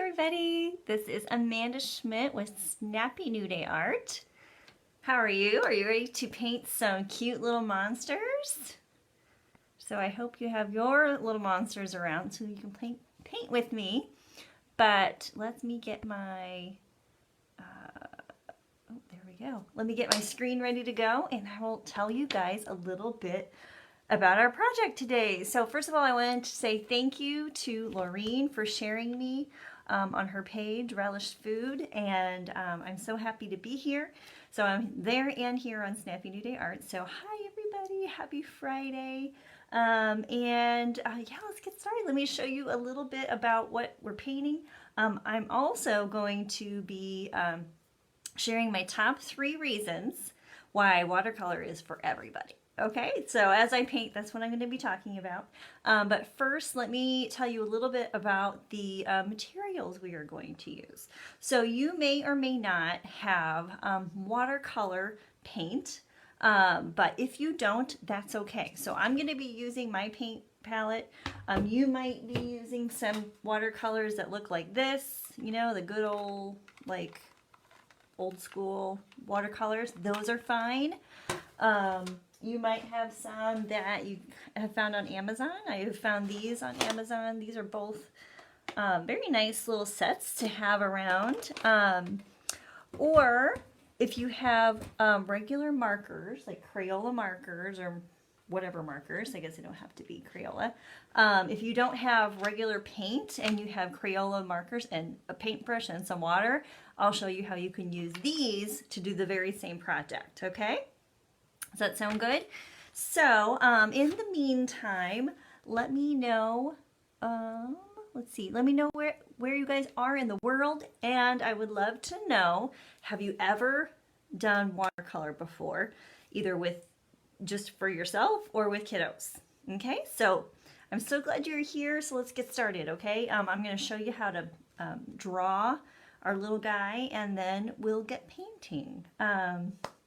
everybody. This is Amanda Schmidt with Snappy New Day Art. How are you? Are you ready to paint some cute little monsters? So I hope you have your little monsters around so you can paint with me. But let me get my, oh, there we go. Let me get my screen ready to go and I will tell you guys a little bit about our project today. So first of all, I wanted to say thank you to Laureen for sharing me on her page, Relish Food, and I'm so happy to be here. So I'm there and here on Snappy New Day Art. So hi everybody, happy Friday. Yeah, let's get started. Let me show you a little bit about what we're painting. I'm also going to be sharing my top 3 reasons why watercolor is for everybody. Okay, so as I paint, that's what I'm going to be talking about. But first, let me tell you a little bit about the materials we are going to use. So you may or may not have watercolor paint, but if you don't, that's okay. So I'm going to be using my paint palette. You might be using some watercolors that look like this, you know, the good old, like, old school watercolors. Those are fine. You might have some that you have found on Amazon. I have found these on Amazon. These are both very nice little sets to have around. Or if you have regular markers, like Crayola markers or whatever markers, I guess they don't have to be Crayola. If you don't have regular paint and you have Crayola markers and a paintbrush and some water, I'll show you how you can use these to do the very same project, okay? Does that sound good? So, in the meantime, let me know, let's see, let me know where you guys are in the world, and I would love to know, have you ever done watercolor before, either with just for yourself or with kiddos? Okay, so I'm so glad you're here, so let's get started, okay? I'm going to show you how to draw our little guy, and then we'll get painting.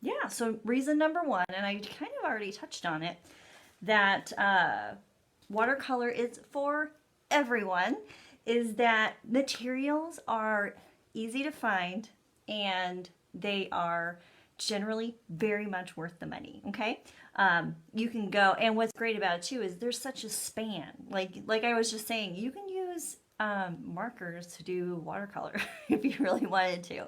Yeah, so reason number 1, and I kind of already touched on it, that watercolor is for everyone, is that materials are easy to find and they are generally very much worth the money, okay? You can go, and what's great about it too is there's such a span. Like I was just saying, you can use markers to do watercolor if you really wanted to.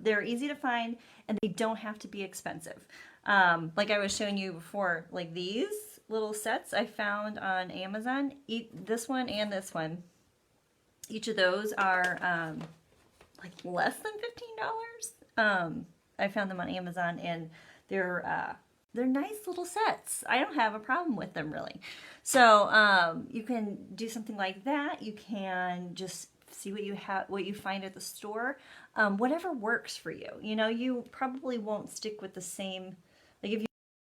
They're easy to find and they don't have to be expensive. Like I was showing you before, like these little sets I found on Amazon, this one and this one, each of those are like less than $15. I found them on Amazon and they're nice little sets. I don't have a problem with them really. So you can do something like that. You can just see what you find at the store. Whatever works for you. You know, you probably won't stick with the same, like if you do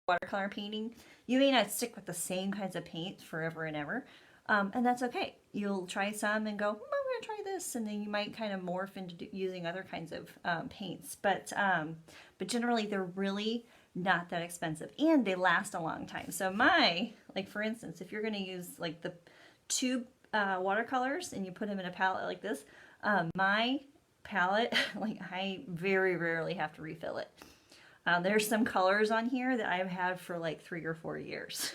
watercolor painting, you may not stick with the same kinds of paint forever and ever. And that's okay. You'll try some and go, I'm going to try this, and then you might kind of morph into using other kinds of paints. But generally they're really not that expensive and they last a long time. So like for instance, if you're going to use like the tube watercolors and you put them in a palette like this, my palette, like I very rarely have to refill it. There's some colors on here that I've had for like 3 or 4 years.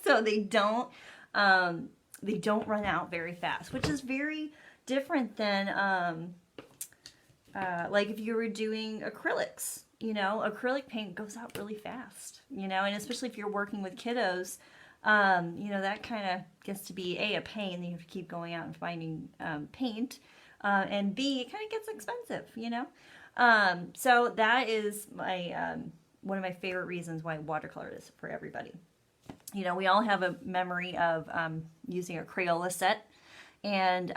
So they don't run out very fast, which is very different than like if you were doing acrylics. You know, acrylic paint goes out really fast, you know, and especially if you're working with kiddos, you know, that kind of gets to be a pain. You have to keep going out and finding paint, and B, it kind of gets expensive, you know. So that is my one of my favorite reasons why watercolor is for everybody. You know, we all have a memory of using a Crayola set, and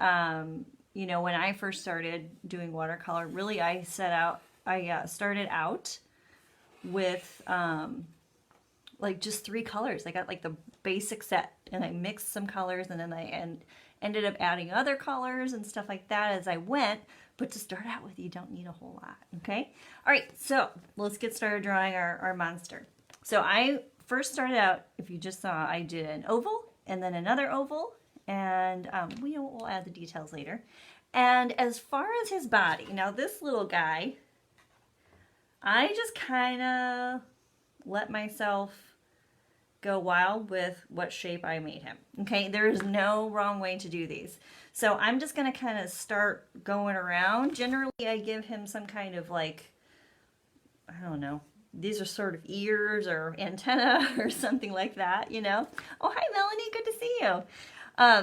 you know, when I first started doing watercolor, really I started out with like just 3 colors. I got like the basic set and I mixed some colors, and then I ended up adding other colors and stuff like that as I went. But to start out with, you don't need a whole lot, okay? All right, so let's get started drawing our monster. So I first started out, if you just saw, I did an oval and then another oval and we'll add the details later. And as far as his body, now this little guy, I just kind of let myself go wild with what shape I made him. Okay, there is no wrong way to do these. So I'm just going to kind of start going around. Generally, I give him some kind of like, I don't know, these are sort of ears or antenna or something like that, you know. Oh, hi, Melanie, good to see you.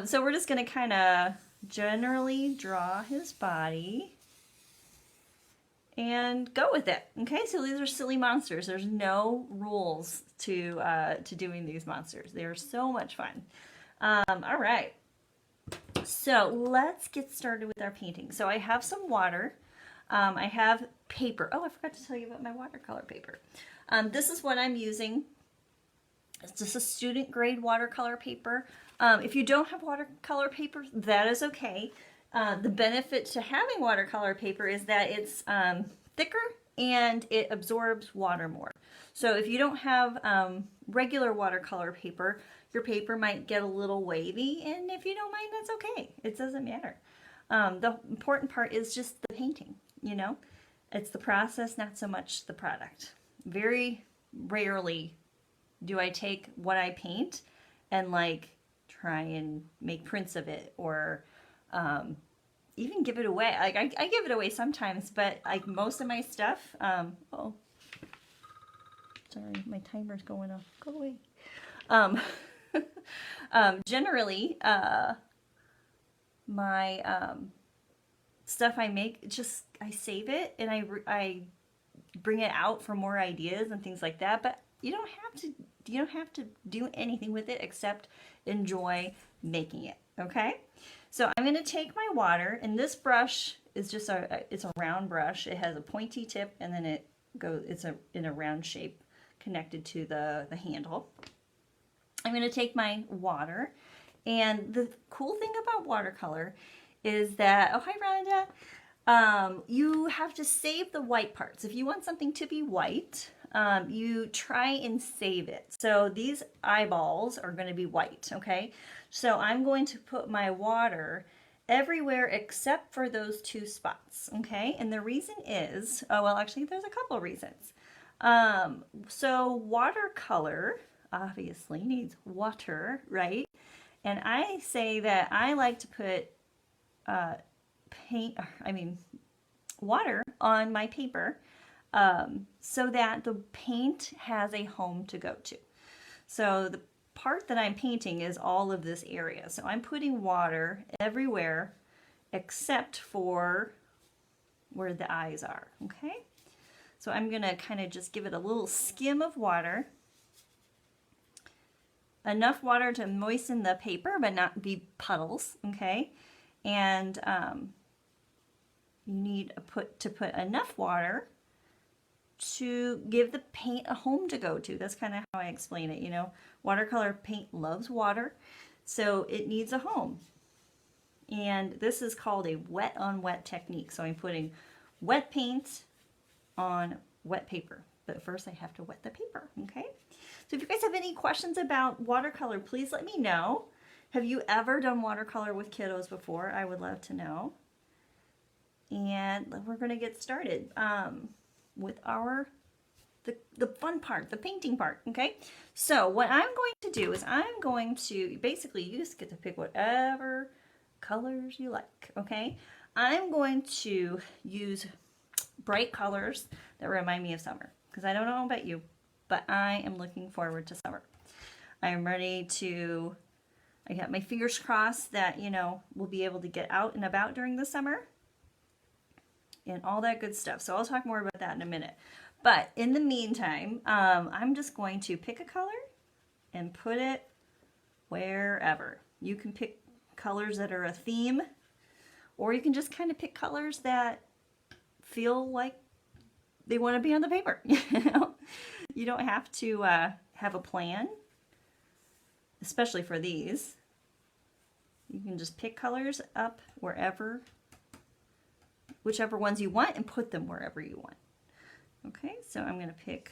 So we're just going to kind of generally draw his body and go with it. Okay, so these are silly monsters. There's no rules to doing these monsters. They are so much fun. All right, so let's get started with our painting. So I have some water. I have paper. Oh, I forgot to tell you about my watercolor paper. This is what I'm using. It's just a student grade watercolor paper. If you don't have watercolor paper, that is okay. The benefit to having watercolor paper is that it's thicker and it absorbs water more. So if you don't have regular watercolor paper, your paper might get a little wavy, and if you don't mind, that's okay. It doesn't matter. The important part is just the painting, you know? It's the process, not so much the product. Very rarely do I take what I paint and like try and make prints of it, or even give it away. Like I give it away sometimes, but like most of my stuff, oh, sorry, my timer's going off. Go away. Generally, my stuff I make, just I save it and I bring it out for more ideas and things like that. But you don't have to do anything with it except enjoy making it. Okay, so I'm going to take my water, and this brush is just it's a round brush. It has a pointy tip, and then it's in a round shape connected to the handle. I'm going to take my water, and the cool thing about watercolor is that, oh hi Rhonda, you have to save the white parts. If you want something to be white, you try and save it. So these eyeballs are going to be white, okay? So I'm going to put my water everywhere except for those two spots, okay? And the reason is, oh well, actually there's a couple reasons. So watercolor obviously needs water, right? And I say that I like to put water on my paper so that the paint has a home to go to. So the part that I'm painting is all of this area. So I'm putting water everywhere except for where the eyes are, okay? So I'm gonna kind of just give it a little skim of water. Enough water to moisten the paper but not be puddles, okay? And you need to put enough water to give the paint a home to go to. That's kind of how I explain it, you know. Watercolor paint loves water, so it needs a home. And this is called a wet on wet technique. So I'm putting wet paint on wet paper. But first I have to wet the paper, okay? So if you guys have any questions about watercolor, please let me know. Have you ever done watercolor with kiddos before? I would love to know. And we're going to get started with the fun part, the painting part, okay? So what I'm going to do is I'm going to, basically you just get to pick whatever colors you like, okay? I'm going to use bright colors that remind me of summer, because I don't know about you, but I am looking forward to summer. I am ready to, I got my fingers crossed that, you know, we'll be able to get out and about during the summer and all that good stuff. So I'll talk more about that in a minute. But in the meantime, I'm just going to pick a color and put it wherever. You can pick colors that are a theme, or you can just kind of pick colors that feel like they want to be on the paper. You know, you don't have to have a plan, especially for these. You can just pick colors up wherever, whichever ones you want, and put them wherever you want. Okay, so I'm going to pick,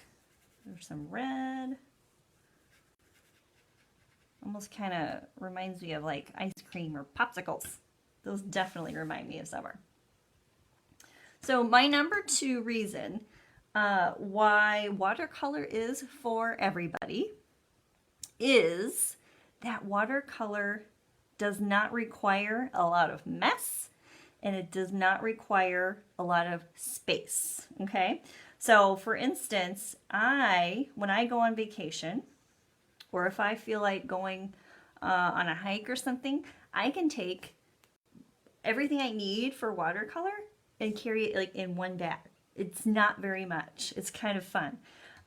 there's some red. Almost kind of reminds me of like ice cream or popsicles. Those definitely remind me of summer. So my number 2 reason why watercolor is for everybody is that watercolor does not require a lot of mess and it does not require a lot of space. Okay, so for instance, when I go on vacation, or if I feel like going on a hike or something, I can take everything I need for watercolor and carry it like in one bag. It's not very much. It's kind of fun.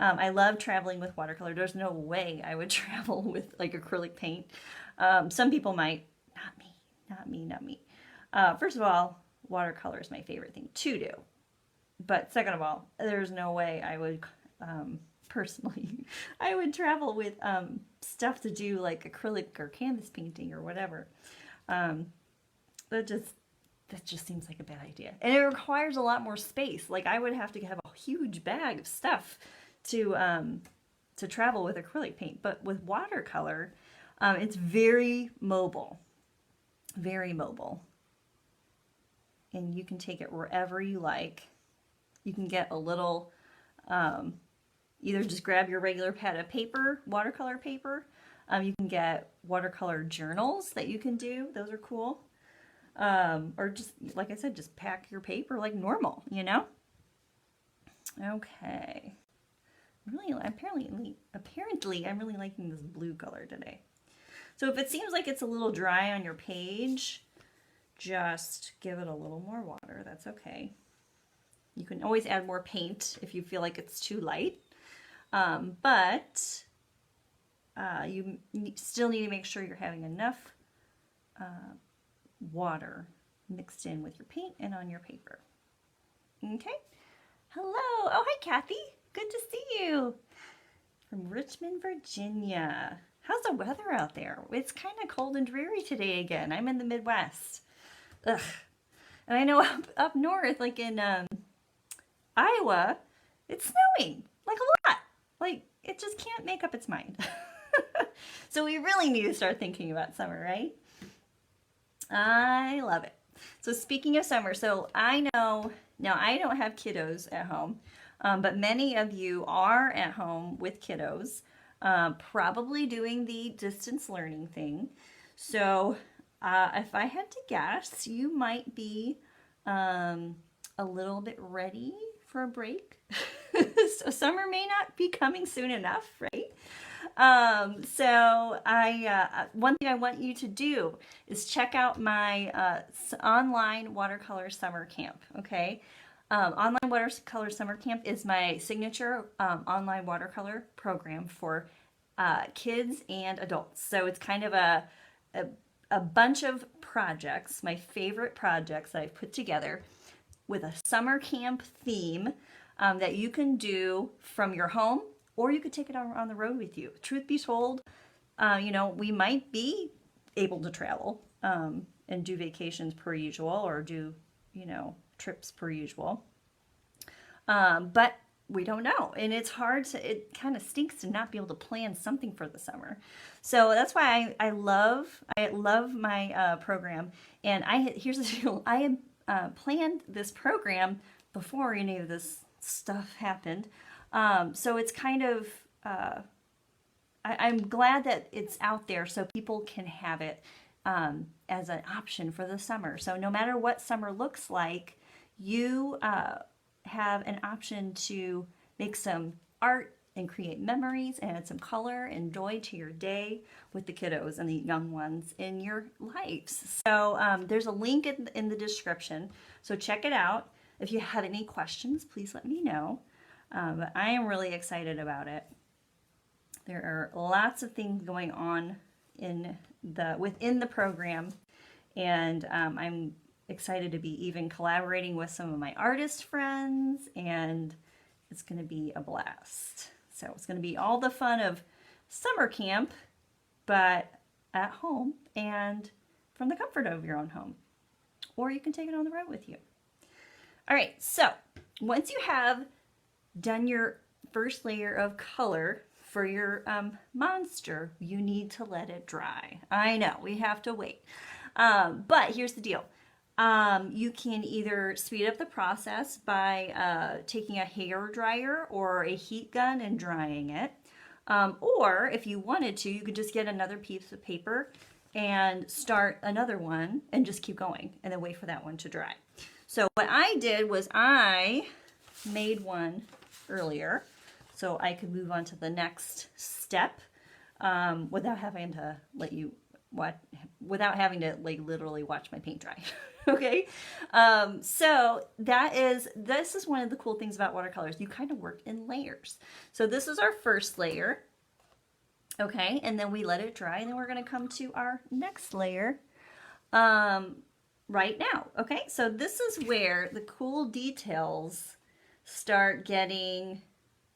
I love traveling with watercolor. There's no way I would travel with like acrylic paint. Some people might. Not me. Not me. Not me. First of all, watercolor is my favorite thing to do. But second of all, there's no way I would personally, I would travel with stuff to do like acrylic or canvas painting or whatever. That just seems like a bad idea. And it requires a lot more space. Like I would have to have a huge bag of stuff to travel with acrylic paint. But with watercolor, it's very mobile. Very mobile. And you can take it wherever you like. You can get a little, either just grab your regular pad of paper, watercolor paper. You can get watercolor journals that you can do. Those are cool. Or just, like I said, just pack your paper like normal, you know? Okay. Apparently, I'm really liking this blue color today. So if it seems like it's a little dry on your page, just give it a little more water. That's okay. You can always add more paint if you feel like it's too light. But you still need to make sure you're having enough water mixed in with your paint and on your paper. Okay. Hello. Oh, hi, Kathy. Good to see you. From Richmond, Virginia. How's the weather out there? It's kind of cold and dreary today again. I'm in the Midwest. Ugh. And I know up north, like in Iowa, it's snowing. Like a lot. Like, it just can't make up its mind. So we really need to start thinking about summer, right? I love it. So speaking of summer, so I know, now I don't have kiddos at home, but many of you are at home with kiddos, probably doing the distance learning thing. So if I had to guess, you might be a little bit ready for a break. So summer may not be coming soon enough, right? So one thing I want you to do is check out my online watercolor summer camp, okay? Online watercolor summer camp is my signature online watercolor program for kids and adults. So it's kind of a bunch of projects, my favorite projects that I've put together with a summer camp theme that you can do from your home, or you could take it on the road with you. Truth be told, you know, we might be able to travel and do vacations per usual, or do, you know, trips per usual. But we don't know. And it's hard to, it kind of stinks to not be able to plan something for the summer. So that's why I love my program. And here's the deal. I had planned this program before any of this stuff happened. So it's kind of, I'm glad that it's out there so people can have it as an option for the summer. So no matter what summer looks like, you have an option to make some art and create memories and add some color and joy to your day with the kiddos and the young ones in your lives. So there's a link in the description, so check it out. If you have any questions, please let me know. But I am really excited about it. There are lots of things going on within the program, and I'm excited to be even collaborating with some of my artist friends, and it's going to be a blast. So it's going to be all the fun of summer camp, but at home and from the comfort of your own home. Or you can take it on the road with you. All right, so once you have done your first layer of color for your monster, you need to let it dry. I know, we have to wait. But here's the deal. You can either speed up the process by taking a hair dryer or a heat gun and drying it. Or if you wanted to, you could just get another piece of paper and start another one and just keep going and then wait for that one to dry. So what I did was I made one earlier so I could move on to the next step without having to like literally watch my paint dry. Okay, so this is one of the cool things about watercolors. You kind of work in layers. So this is our first layer. Okay, and then we let it dry, and then we're going to come to our next layer right now. Okay, so this is where the cool details start getting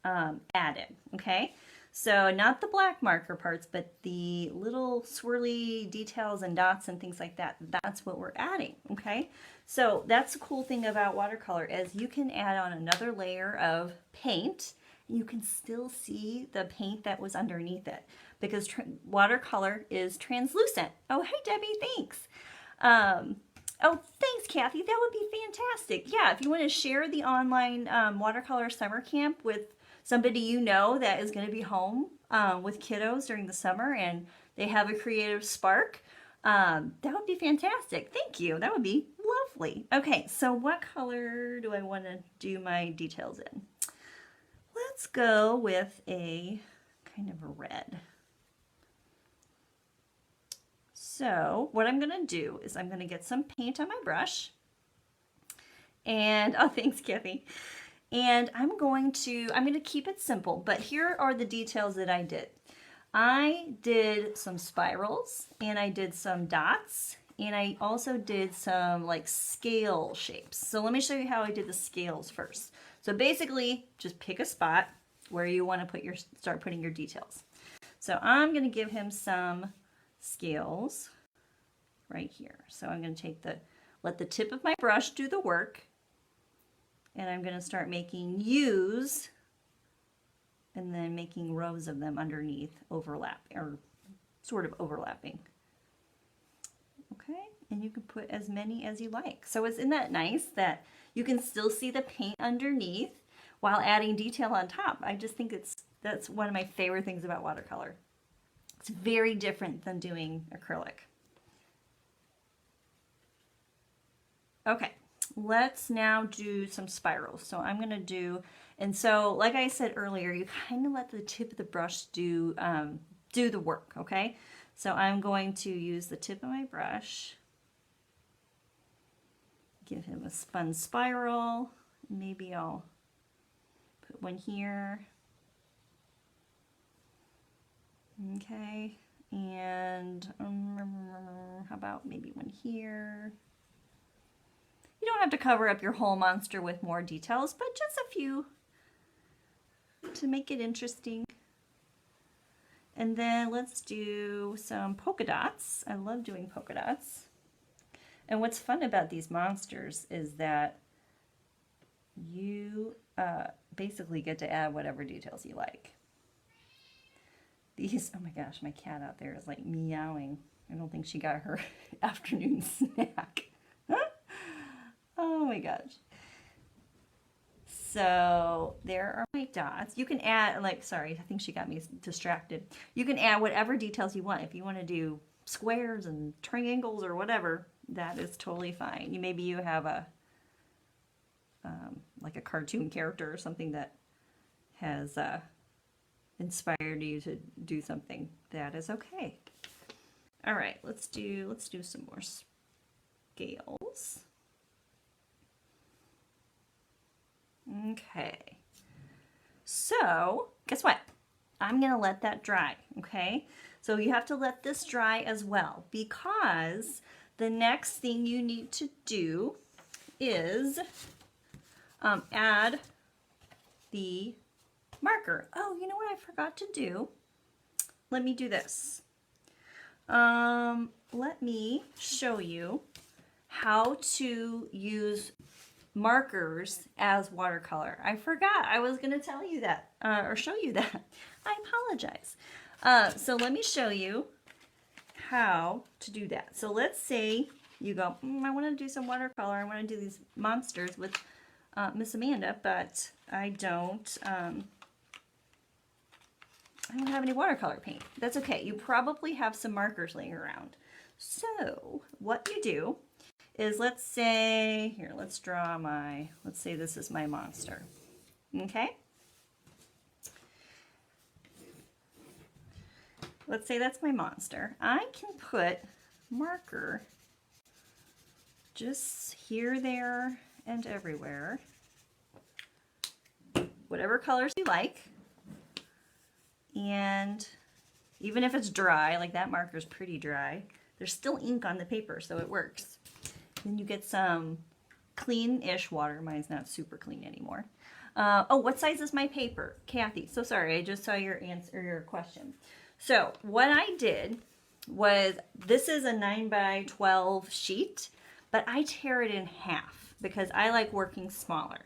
added. Okay, so not the black marker parts, but the little swirly details and dots and things like that. That's what we're adding. Okay, so that's the cool thing about watercolor is you can add on another layer of paint. You can still see the paint that was underneath it because watercolor is translucent. Oh, hey, Debbie, thanks. Oh, thanks, Kathy. That would be fantastic. Yeah, if you want to share the online watercolor summer camp with somebody you know that is going to be home with kiddos during the summer and they have a creative spark, that would be fantastic. Thank you. That would be lovely. Okay, so what color do I want to do my details in? Let's go with a kind of a red. So what I'm going to do is I'm going to get some paint on my brush. And, oh, thanks, Kathy. And I'm going to keep it simple, but here are the details that I did. I did some spirals and I did some dots and I also did some like scale shapes. So let me show you how I did the scales first. So basically just pick a spot where you want to start putting your details. So I'm going to give him some scales right here. So I'm going to let the tip of my brush do the work. And I'm going to start making U's and then making rows of them underneath sort of overlapping. Okay, and you can put as many as you like. So isn't that nice that you can still see the paint underneath while adding detail on top? I just think that's one of my favorite things about watercolor. It's very different than doing acrylic. Okay. Let's now do some spirals. So I'm going to do, and so like I said earlier, you kind of let the tip of the brush do the work, okay? So I'm going to use the tip of my brush, give him a fun spiral. Maybe I'll put one here. Okay, and how about maybe one here? You don't have to cover up your whole monster with more details, but just a few to make it interesting. And then let's do some polka dots. I love doing polka dots. And what's fun about these monsters is that you basically get to add whatever details you like. These, oh my gosh, my cat out there is like meowing. I don't think she got her afternoon snack. Oh my gosh. So there are my dots. You can add, like, sorry, I think she got me distracted. You can add whatever details you want. If you want to do squares and triangles or whatever, that is totally fine. Maybe you have a, like a cartoon character or something that has inspired you to do something. That is okay. All right, let's do some more scales. Okay, so guess what? I'm gonna let that dry, okay? So you have to let this dry as well because the next thing you need to do is add the marker. Oh, you know what I forgot to do? Let me do this. Let me show you how to use markers as watercolor. I forgot I was going to tell you that or show you that. I apologize. So let me show you how to do that. So let's say you go, I want to do some watercolor. I want to do these monsters with Miss Amanda, but I don't have any watercolor paint. That's okay. You probably have some markers laying around. So what you do is, let's say, here, let's say this is my monster. Okay? Let's say that's my monster. I can put marker just here, there, and everywhere. Whatever colors you like. And even if it's dry, like that marker's pretty dry, there's still ink on the paper, so it works. Then you get some clean-ish water. Mine's not super clean anymore. Oh, what size is my paper? Kathy, so sorry, I just saw your answer, your question. So what I did was, this is a 9x12 sheet, but I tear it in half because I like working smaller.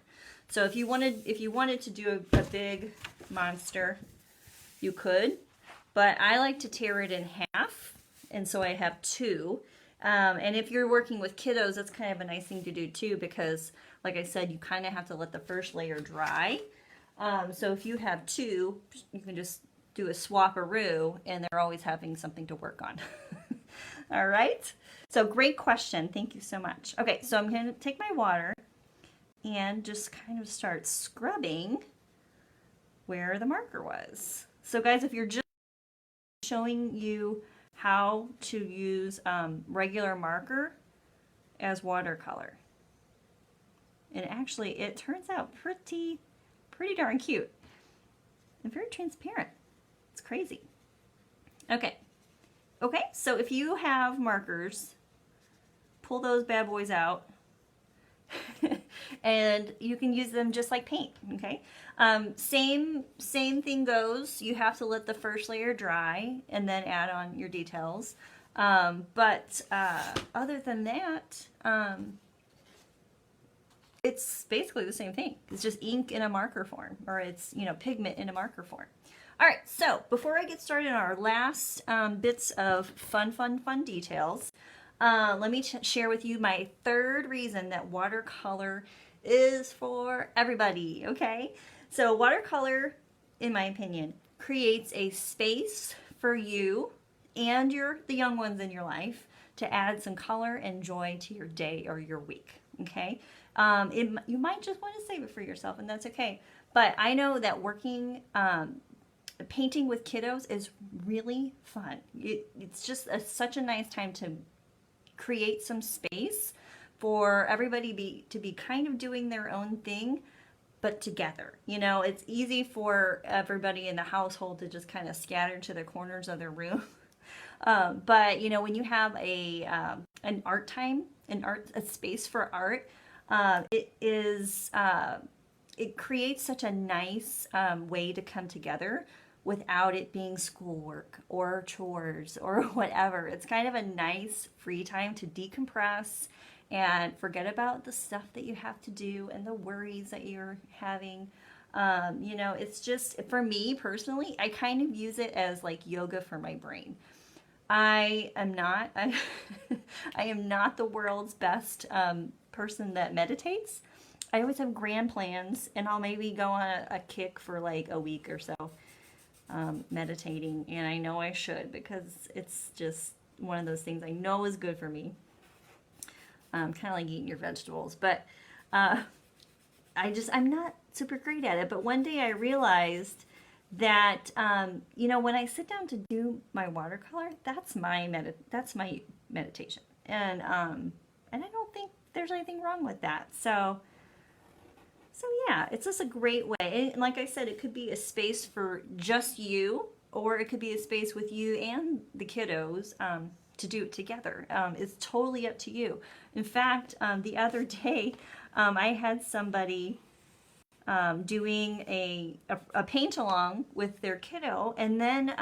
So if you wanted to do a big monster, you could, but I like to tear it in half, and so I have two. And if you're working with kiddos, that's kind of a nice thing to do too, because like I said, you kind of have to let the first layer dry. So if you have two, you can just do a swap-a-roo, and they're always having something to work on. All right, so great question. Thank you so much. Okay, so I'm going to take my water and just kind of start scrubbing where the marker was. So guys, if you're just showing you how to use regular marker as watercolor, and actually it turns out pretty darn cute and very transparent. It's crazy. Okay, so if you have markers, pull those bad boys out and you can use them just like paint. Okay, same thing goes. You have to let the first layer dry and then add on your details. But other than that, it's basically the same thing. It's just ink in a marker form, or it's, you know, pigment in a marker form. All right, so before I get started on our last bits of fun details, let me share with you my third reason that watercolor is for everybody, okay? So watercolor, in my opinion, creates a space for you and the young ones in your life to add some color and joy to your day or your week, okay? You might just want to save it for yourself, and that's okay. But I know that painting with kiddos is really fun. It's just such a nice time to create some space for everybody to be kind of doing their own thing, but together. You know, it's easy for everybody in the household to just kind of scatter to the corners of their room. But you know, when you have an art time, a space for art, it creates such a nice way to come together without it being schoolwork or chores or whatever. It's kind of a nice free time to decompress and forget about the stuff that you have to do and the worries that you're having. You know, it's just, for me personally, I kind of use it as like yoga for my brain. I am not the world's best person that meditates. I always have grand plans, and I'll maybe go on a kick for like a week or so meditating, and I know I should, because it's just one of those things I know is good for me. Kind of like eating your vegetables, but I'm not super great at it. But one day I realized that you know, when I sit down to do my watercolor, that's my meditation, and I don't think there's anything wrong with that. So yeah, it's just a great way. And like I said, it could be a space for just you, or it could be a space with you and the kiddos to do it together. It's totally up to you. In fact, the other day, I had somebody doing a paint along with their kiddo, and then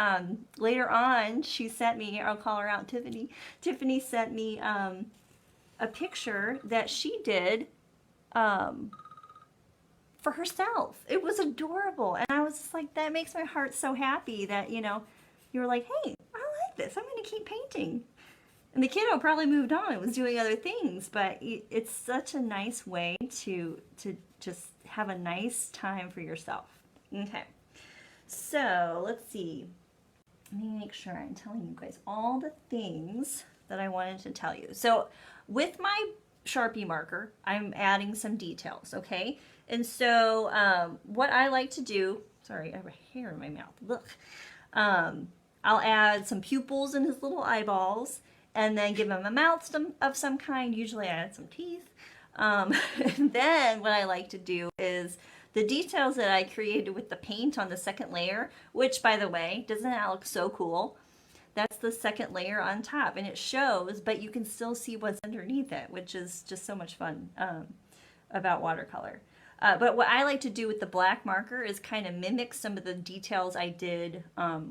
later on she sent me, I'll call her out, Tiffany sent me a picture that she did um, for herself. It was adorable. And I was just like, that makes my heart so happy that, you know, you were like, hey, I like this. I'm going to keep painting. And the kiddo probably moved on and was doing other things, but it's such a nice way to just have a nice time for yourself. Okay, so let's see. Let me make sure I'm telling you guys all the things that I wanted to tell you. So with my Sharpie marker, I'm adding some details, okay? And so what I like to do, sorry, I have a hair in my mouth, look. I'll add some pupils in his little eyeballs, and then give him a mouth of some kind. Usually I add some teeth. And then what I like to do is the details that I created with the paint on the second layer, which by the way, doesn't that look so cool? That's the second layer on top, and it shows, but you can still see what's underneath it, which is just so much fun about watercolor. But what I like to do with the black marker is kind of mimic some of the details I did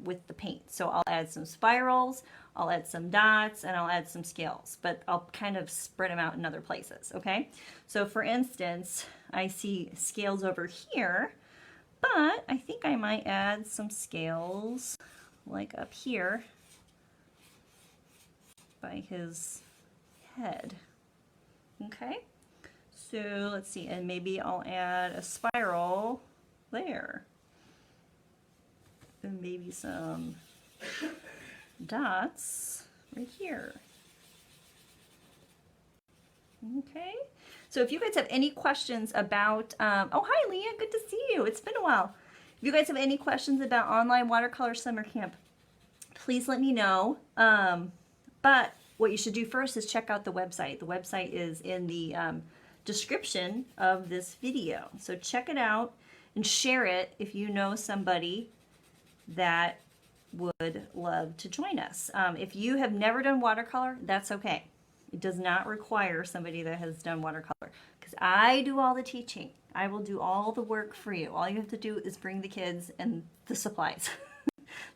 with the paint. So I'll add some spirals, I'll add some dots, and I'll add some scales, but I'll kind of spread them out in other places, okay? So for instance, I see scales over here, but I think I might add some scales like up here by his head, okay? So let's see, and maybe I'll add a spiral there. And maybe some dots right here. Okay, so if you guys have any questions about, oh hi Leah, good to see you. It's been a while. If you guys have any questions about online watercolor summer camp, please let me know. But what you should do first is check out the website. The website is in the description of this video. So check it out and share it if you know somebody that would love to join us. If you have never done watercolor, that's okay. It does not require somebody that has done watercolor, because I do all the teaching. I will do all the work for you. All you have to do is bring the kids and the supplies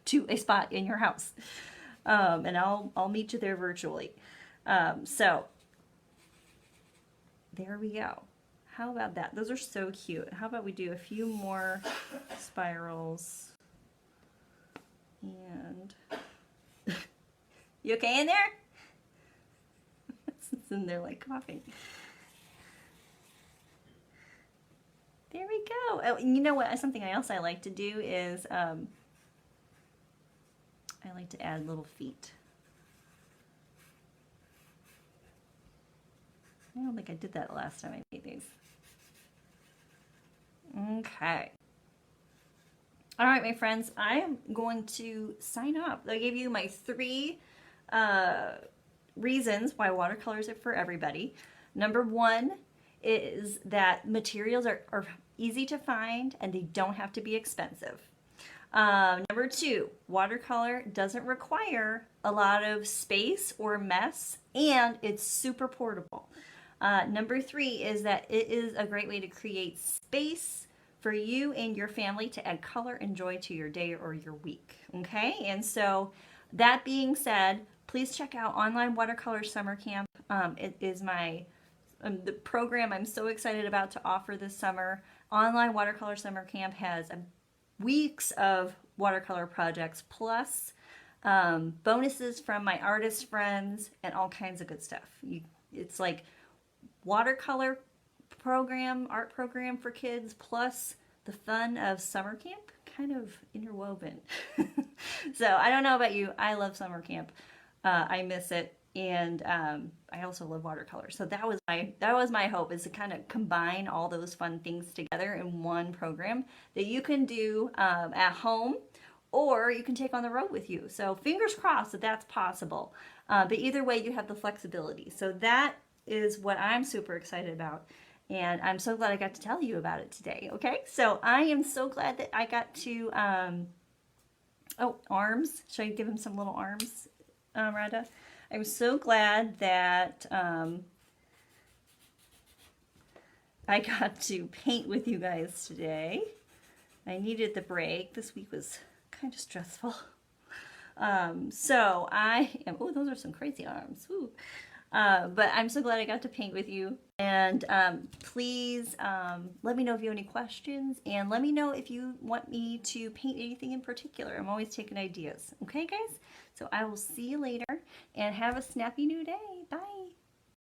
to a spot in your house. And I'll meet you there virtually. So there we go. How about that? Those are so cute. How about we do a few more spirals? And you okay in there? It's in there like coughing. There we go. Oh, and you know what? Something else I like to do is I like to add little feet. I don't think I did that last time I made these. Okay. All right, my friends, I am going to sign off. I gave you my 3 reasons why watercolors are for everybody. Number 1 is that materials are easy to find and they don't have to be expensive. Number 2, watercolor doesn't require a lot of space or mess, and it's super portable. Number 3 is that it is a great way to create space for you and your family to add color and joy to your day or your week. Okay, and so that being said, please check out Online Watercolor Summer Camp. It is my the program I'm so excited about to offer this summer. Online Watercolor Summer Camp has weeks of watercolor projects plus bonuses from my artist friends and all kinds of good stuff. It's like watercolor program, art program for kids, plus the fun of summer camp kind of interwoven. So I don't know about you, I love summer camp. I miss it, and I also love watercolor. So that was my hope, is to kind of combine all those fun things together in one program that you can do at home, or you can take on the road with you. So fingers crossed that that's possible. But either way, you have the flexibility. So that is what I'm super excited about. And I'm so glad I got to tell you about it today, okay? So I am so glad that I got to, oh, arms. Should I give him some little arms, Rhonda? I'm so glad that I got to paint with you guys today. I needed the break. This week was kind of stressful. So I am, oh, those are some crazy arms. Ooh. But I'm so glad I got to paint with you. And please let me know if you have any questions, and let me know if you want me to paint anything in particular. I'm always taking ideas. Okay, guys? So I will see you later, and have a snappy new day. Bye.